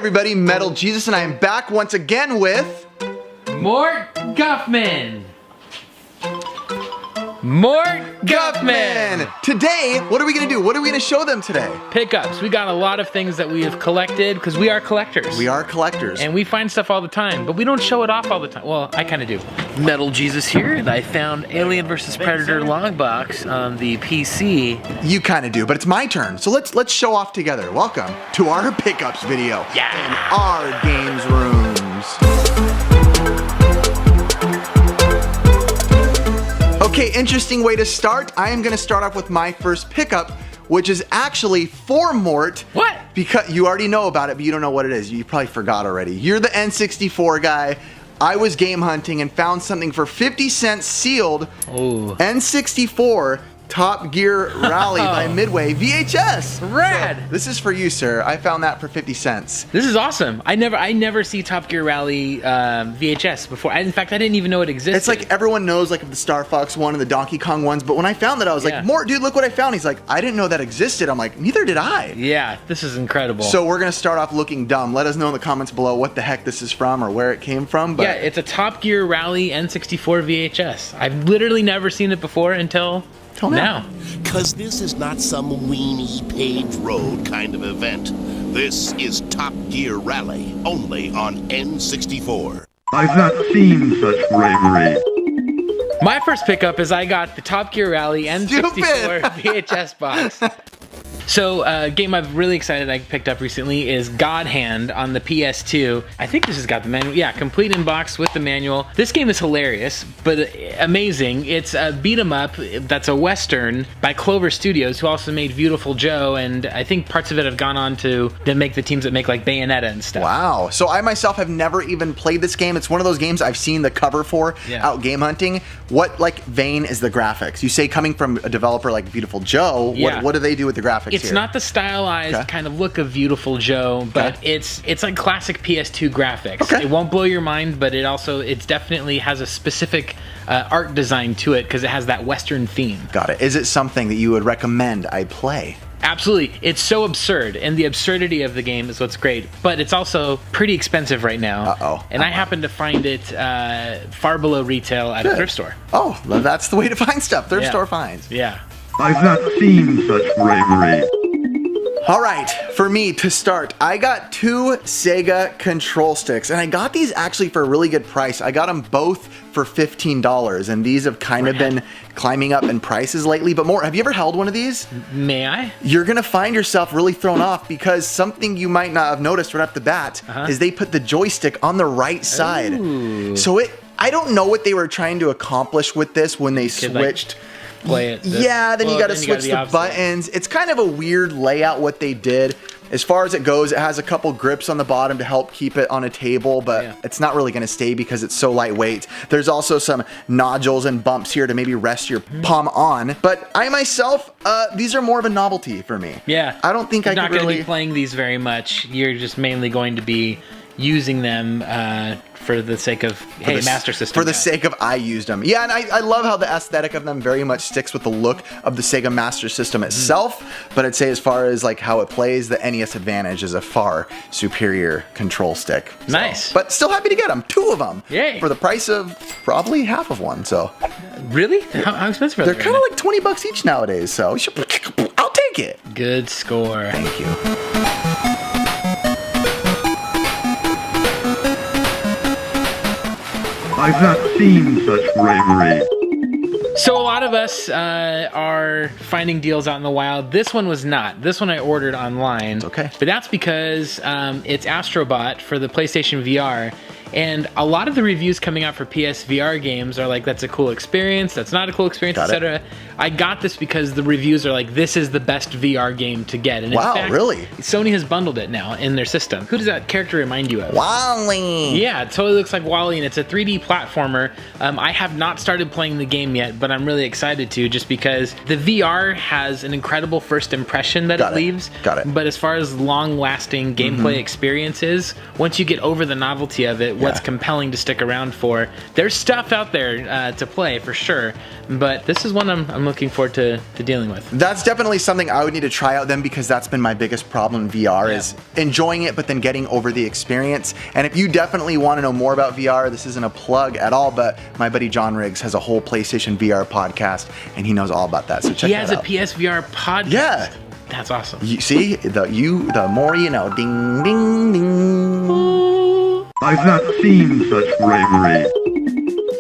everybody, Metal Jesus, and I am back once again with... Mort Guffman! Mort Guffman! Today, what are we gonna do? What are we gonna show them today? Pickups. We got a lot of things that we have collected, because we are collectors. We are collectors. And we find stuff all the time, but we don't show it off all the time. Well, I kinda do. Metal Jesus here, and I found Alien vs. Predator Longbox on the PC. You kinda do, but it's my turn, so let's show off together. Welcome to our pickups video. Yeah. In our games rooms. Okay, interesting way to start. I am gonna start off with my first pickup, which is actually for Mort. What? Because you already know about it, but you don't know what it is. You probably forgot already. You're the N64 guy. I was game hunting and found something for 50 cents sealed. Ooh. N64 Top Gear Rally by Midway VHS. Rad. So, this is for you, sir. I found that for 50 cents. This is awesome. I never see Top Gear Rally VHS before. In fact, I didn't even know it existed. It's like everyone knows like the Star Fox one and the Donkey Kong ones, but when I found that, I was like, Mort, dude, look what I found. He's like, I didn't know that existed. I'm like, neither did I. Yeah, this is incredible. So we're gonna start off looking dumb. Let us know in the comments below what the heck this is from or where it came from. But yeah, it's a Top Gear Rally N64 VHS. I've literally never seen it before until now. Because this is not some weenie paved road kind of event. This is Top Gear Rally, only on N64. I've not seen such bravery. My first pickup is I got the Top Gear Rally N64 VHS box. So, a game I'm really excited I picked up recently is God Hand on the PS2. I think this has got the manual. Yeah, complete in box with the manual. This game is hilarious, but amazing. It's a beat 'em up that's a Western by Clover Studios, who also made Beautiful Joe, and I think parts of it have gone on to make the teams that make like Bayonetta and stuff. Wow. So I myself have never even played this game. It's one of those games I've seen the cover for out game hunting. What like vein is the graphics? You say coming from a developer like Beautiful Joe, what do they do with the graphics? It's not the stylized kind of look of Beautiful Joe, but it's like classic PS2 graphics. It won't blow your mind, but it definitely has a specific art design to it because it has that Western theme. Got it. Is it something that you would recommend I play? Absolutely. It's so absurd, and the absurdity of the game is what's great, but it's also pretty expensive right now. And I happen to find it far below retail at a thrift store. Oh, that's the way to find stuff. Thrift store finds. Yeah. I've not seen such bravery. All right, for me to start, I got 2 Sega control sticks, and I got these actually for a really good price. I got them both for $15, and these have kind of been climbing up in prices lately. But Mort, have you ever held one of these? May I? You're gonna find yourself really thrown off because something you might not have noticed right off the bat is they put the joystick on the right side. Ooh. So I don't know what they were trying to accomplish with this when they switched. Play it. Then you gotta switch the buttons. It's kind of a weird layout what they did. As far as it goes, it has a couple grips on the bottom to help keep it on a table, but it's not really gonna stay because it's so lightweight. There's also some nodules and bumps here to maybe rest your palm on. But I myself, these are more of a novelty for me. Yeah. I don't think You're I could not gonna really be playing these very much. You're just mainly going to be using them for the sake of, hey, Master System. For the sake of I used them. Yeah, and I love how the aesthetic of them very much sticks with the look of the Sega Master System itself, but I'd say as far as like how it plays, the NES Advantage is a far superior control stick. So, nice. But still happy to get them, 2 of them. Yay. For the price of probably half of one, so. Really? How expensive are they? They're kind of like 20 bucks each nowadays, so I'll take it. Good score. Thank you. I've not seen such bravery. So a lot of us are finding deals out in the wild. This one was not. This one I ordered online. Okay. But that's because it's Astrobot for the PlayStation VR. And a lot of the reviews coming out for PSVR games are like, that's a cool experience, that's not a cool experience, etc. I got this because the reviews are like, this is the best VR game to get. And in fact, really? Sony has bundled it now in their system. Who does that character remind you of? WALL-E. Yeah, it totally looks like WALL-E, and it's a 3D platformer. I have not started playing the game yet, but I'm really excited to, just because the VR has an incredible first impression that it leaves. Got it. But as far as long-lasting gameplay experiences, once you get over the novelty of it, what's compelling to stick around for. There's stuff out there to play for sure, but this is one I'm looking forward to dealing with. That's definitely something I would need to try out then, because that's been my biggest problem in VR is enjoying it, but then getting over the experience. And if you definitely want to know more about VR, this isn't a plug at all, but my buddy John Riggs has a whole PlayStation VR podcast, and he knows all about that. So check that out. He has a PSVR podcast. Yeah. That's awesome. You see, the more you know. Ding, ding, ding. I've not seen such bravery.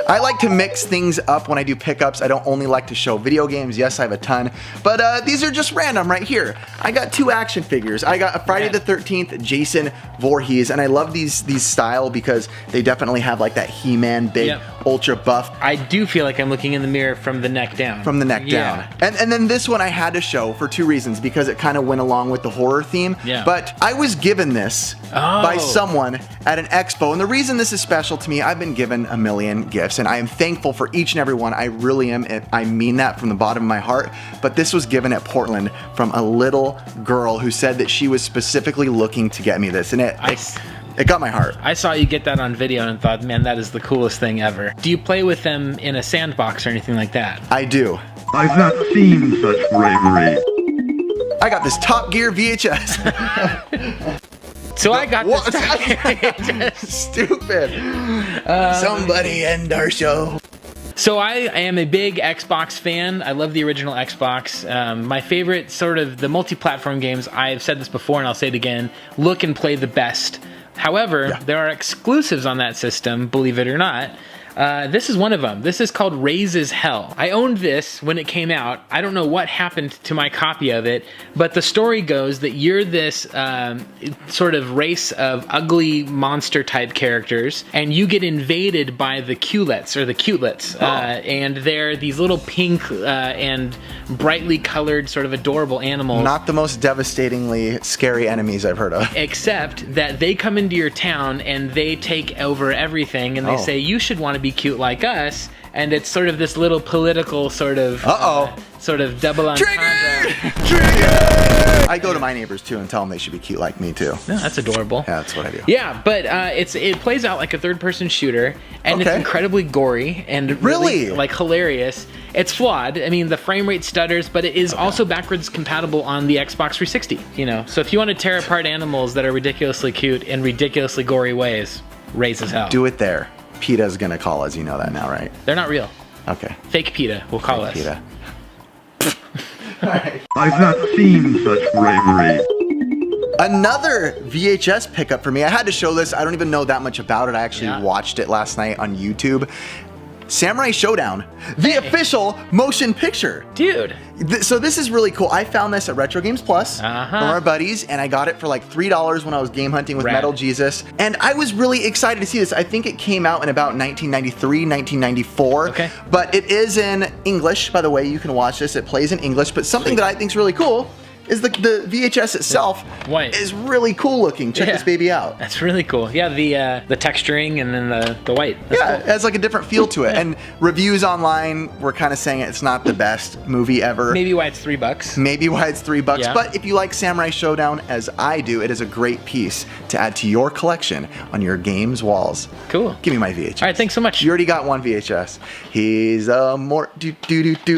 I like to mix things up when I do pickups. I don't only like to show video games. Yes, I have a ton, but these are just random right here. I got 2 action figures. I got a Friday the 13th Jason Voorhees, and I love these style because they definitely have like that He-Man big ultra buff. I do feel like I'm looking in the mirror from the neck down. From the neck down. And then this one I had to show for 2 reasons, because it kind of went along with the horror theme. Yeah. But I was given this by someone at an expo, and the reason this is special to me, I've been given a million gifts, and I am thankful for each and every one. I really am. I mean that from the bottom of my heart. But this was given at Portland from a little girl who said that she was specifically looking to get me this, and it got my heart. I saw you get that on video and thought, man, that is the coolest thing ever. Do you play with them in a sandbox or anything like that? I do. I've not seen such bravery. I got this Top Gear VHS. So I got this Top Gear VHS. Stupid. Somebody end our show. So I am a big Xbox fan. I love the original Xbox. My favorite sort of the multi-platform games, I've said this before and I'll say it again, look and play the best. However, there are exclusives on that system, believe it or not. This is one of them. This is called Raises Hell. I owned this when it came out. I don't know what happened to my copy of it, but the story goes that you're this sort of race of ugly monster type characters, and you get invaded by the Qlets, or the Cutelets, and they're these little pink and brightly colored sort of adorable animals. Not the most devastatingly scary enemies I've heard of. Except that they come into your town and they take over everything, and they say, you should want to be cute like us, and it's sort of this little political sort of sort of double entendre. Trigger! I go to my neighbors too and tell them they should be cute like me too. No, that's adorable. Yeah, that's what I do. Yeah, but it plays out like a third-person shooter, and it's incredibly gory and really like hilarious. It's flawed. I mean, the frame rate stutters, but it is also backwards compatible on the Xbox 360. You know, so if you want to tear apart animals that are ridiculously cute in ridiculously gory ways, Raises Hell. Do it there. PETA's gonna call us, you know that now, right? They're not real. Okay. Fake PETA will call us. PETA. I've not seen such bravery. Another VHS pickup for me. I had to show this. I don't even know that much about it. I actually watched it last night on YouTube. Samurai Showdown, the official motion picture. Dude. So this is really cool. I found this at Retro Games Plus from our buddies, and I got it for like $3 when I was game hunting with Metal Jesus. And I was really excited to see this. I think it came out in about 1993, 1994. Okay. But it is in English, by the way. You can watch this. It plays in English. But something that I think is really cool is the VHS itself is really cool looking. Check this baby out. That's really cool. Yeah, the texturing and then the white. That's cool. It has like a different feel to it. And reviews online were kind of saying it's not the best movie ever. Maybe why it's $3. Maybe why it's $3. Yeah. But if you like Samurai Showdown as I do, it is a great piece to add to your collection on your games walls. Cool. Give me my VHS. All right, thanks so much. You already got one VHS. He's a more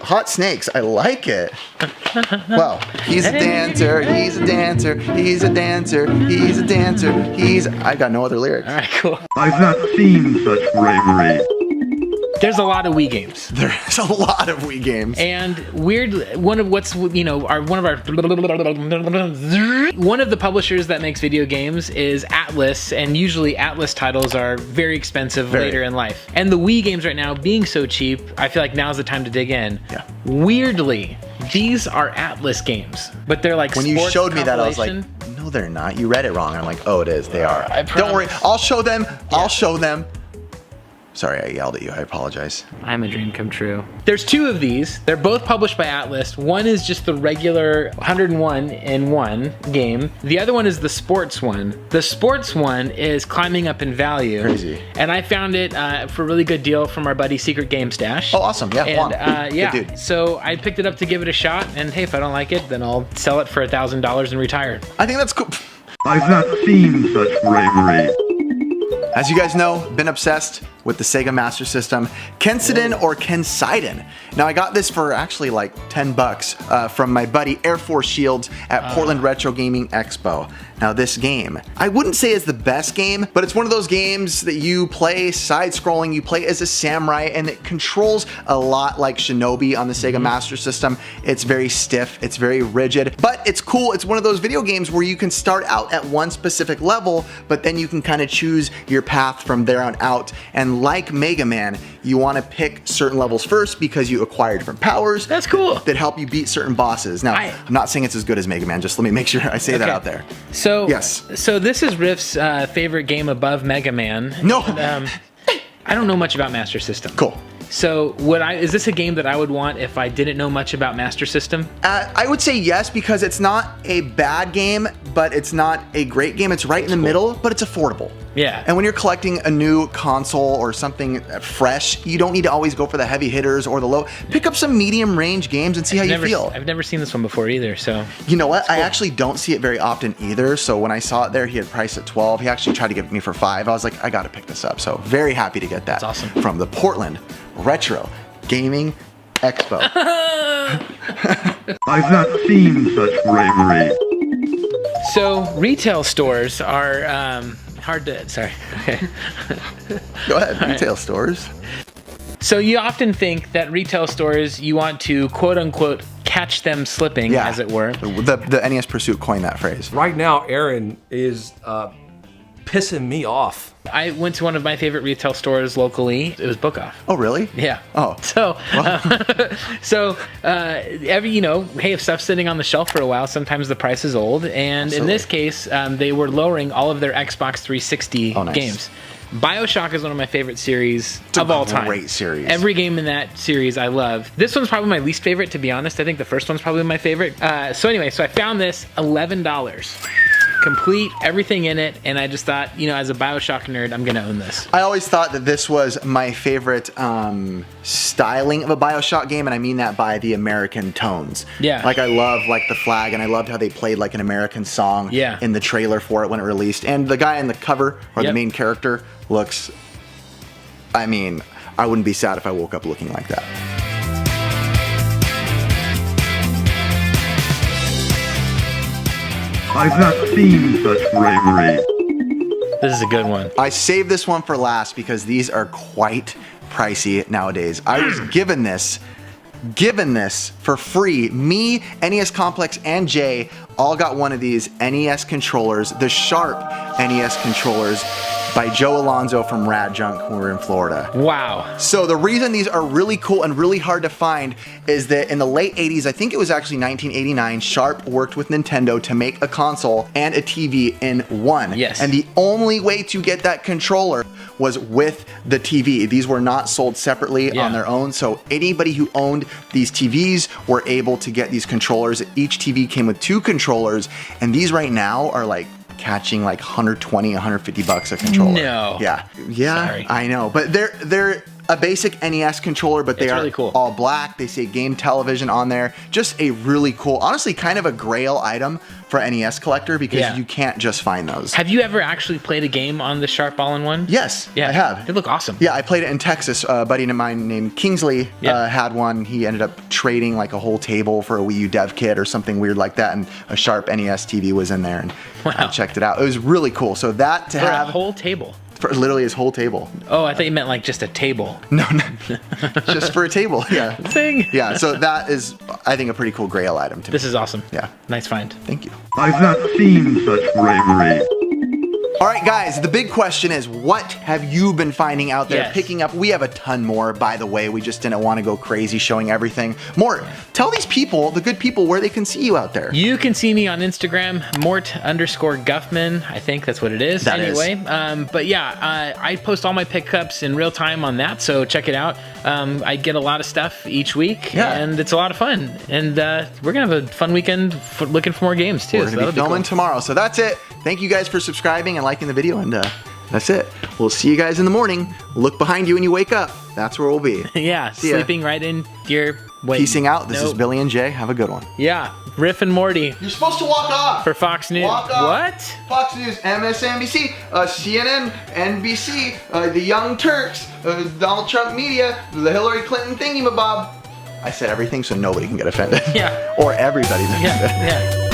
Hot Snakes. I like it. Well, he's a dancer, he's a dancer, he's a dancer, he's a dancer, I got no other lyrics. All right, cool. I've not seen such bravery. There's a lot of Wii games. There's a lot of Wii games. And one of the publishers that makes video games is Atlas, and usually Atlas titles are very expensive later in life. And the Wii games right now being so cheap, I feel like now's the time to dig in. Yeah. Weirdly, these are Atlas games, but they're like when you showed me that, I was like, no, they're not. You read it wrong. I'm like, oh, it is. They are. Don't worry. I'll show them. Yeah. I'll show them. Sorry, I yelled at you. I apologize. I'm a dream come true. There's 2 of these. They're both published by Atlas. One is just the regular 101-in-1 game. The other one is the sports one. The sports one is climbing up in value. Crazy. And I found it for a really good deal from our buddy Secret Game Stash. Oh, awesome. Yeah, and, yeah. Good dude. So I picked it up to give it a shot, and hey, if I don't like it, then I'll sell it for $1,000 and retire. I think that's cool. I've not seen such bravery. As you guys know, been obsessed with the Sega Master System. Kensiden or Kenseiden. Now I got this for actually like 10 bucks from my buddy Air Force Shields at Portland Retro Gaming Expo. Now this game, I wouldn't say is the best game, but it's one of those games that you play side-scrolling, you play as a samurai, and it controls a lot like Shinobi on the Sega Master System. It's very stiff, it's very rigid, but it's cool. It's one of those video games where you can start out at one specific level, but then you can kind of choose your path from there on out. And like Mega Man, you want to pick certain levels first because you acquire different powers. That's cool. That help you beat certain bosses. Now, I'm not saying it's as good as Mega Man, just let me make sure I say that out there. So, yes. So this is Riff's favorite game above Mega Man. No. And, I don't know much about Master System. Cool. So is this a game that I would want if I didn't know much about Master System? I would say yes, because it's not a bad game, but it's not a great game. It's right in the middle, but it's affordable. Yeah. And when you're collecting a new console or something fresh, you don't need to always go for the heavy hitters or the low. Pick up some medium range games and see how you feel. I've never seen this one before either, so. You know what? Cool. I actually don't see it very often either. So when I saw it there, he had priced at 12. He actually tried to give it me for 5. I was like, I got to pick this up. So very happy to get that. That's awesome. From the Portland Retro Gaming Expo. I've not seen such bravery. So retail stores are hard to, sorry. Okay. Go ahead, retail stores. So you often think that retail stores, you want to quote unquote catch them slipping, as it were. The NES Pursuit coined that phrase. Right now, Aaron is pissing me off. I went to one of my favorite retail stores locally. It was Book Off. Oh, really? Yeah. Oh. So, hey, if stuff's sitting on the shelf for a while, sometimes the price is old. And in this case, they were lowering all of their Xbox 360 games. BioShock is one of my favorite series of all time. Great series. Every game in that series I love. This one's probably my least favorite, to be honest. I think the first one's probably my favorite. So I found this $11. Complete, everything in it, and I just thought, as a BioShock nerd, I'm gonna own this. I always thought that this was my favorite styling of a BioShock game, and I mean that by the American tones. Yeah. Like I love the flag, and I loved how they played like an American song in the trailer for it when it released. And the guy in the cover, or the main character, looks, I mean, I wouldn't be sad if I woke up looking like that. I've not seen such bravery. This is a good one. I saved this one for last because these are quite pricey nowadays. I was given this for free. Me, NES Complex, and Jay all got one of these NES controllers, the Sharp NES controllers by Joe Alonzo from Rad Junk when we were in Florida. Wow. So the reason these are really cool and really hard to find is that in the late 80s, I think it was actually 1989, Sharp worked with Nintendo to make a console and a TV in one. Yes. And the only way to get that controller was with the TV. These were not sold separately on their own. So anybody who owned these TVs were able to get these controllers. Each TV came with 2 controllers, and these right now are like catching like 120, 150 bucks a controller. No. Yeah. Sorry. I know. But they're a basic NES controller, but they are really cool. all black. They say game television on there. Just a really cool, honestly, kind of a grail item for an NES collector because you can't just find those. Have you ever actually played a game on the Sharp All-in-One? Yes, I have. They look awesome. Yeah, I played it in Texas. A buddy of mine named Kingsley had one. He ended up trading like a whole table for a Wii U dev kit or something weird like that, and a Sharp NES TV was in there, and I checked it out. It was really cool. So that to have a whole table. For literally his whole table. Oh, I thought you meant like just a table. No, just for a table. Yeah. Thing. Yeah. So that is, I think, a pretty cool grail item to me. This is awesome. Yeah. Nice find. Thank you. I've not seen such bravery. All right, guys, the big question is, what have you been finding out there, picking up? We have a ton more, by the way. We just didn't want to go crazy showing everything. Mort, tell these people, the good people, where they can see you out there. You can see me on Instagram, Mort_Guffman. I think that's what it is. But yeah, I post all my pickups in real time on that, so check it out. I get a lot of stuff each week, and it's a lot of fun. And we're going to have a fun weekend looking for more games, too. We're going to be filming tomorrow. So that's it. Thank you guys for subscribing and liking the video, and that's it. We'll see you guys in the morning. Look behind you when you wake up. That's where we'll be. Yeah, sleeping right in your... Peacing out. This is Billy and Jay. Have a good one. Yeah. Riff and Morty. You're supposed to walk off. For Fox News. Walk off. What? Fox News, MSNBC, CNN, NBC, the Young Turks, Donald Trump Media, the Hillary Clinton thingamabob. I said everything so nobody can get offended. Yeah. Or everybody. Yeah.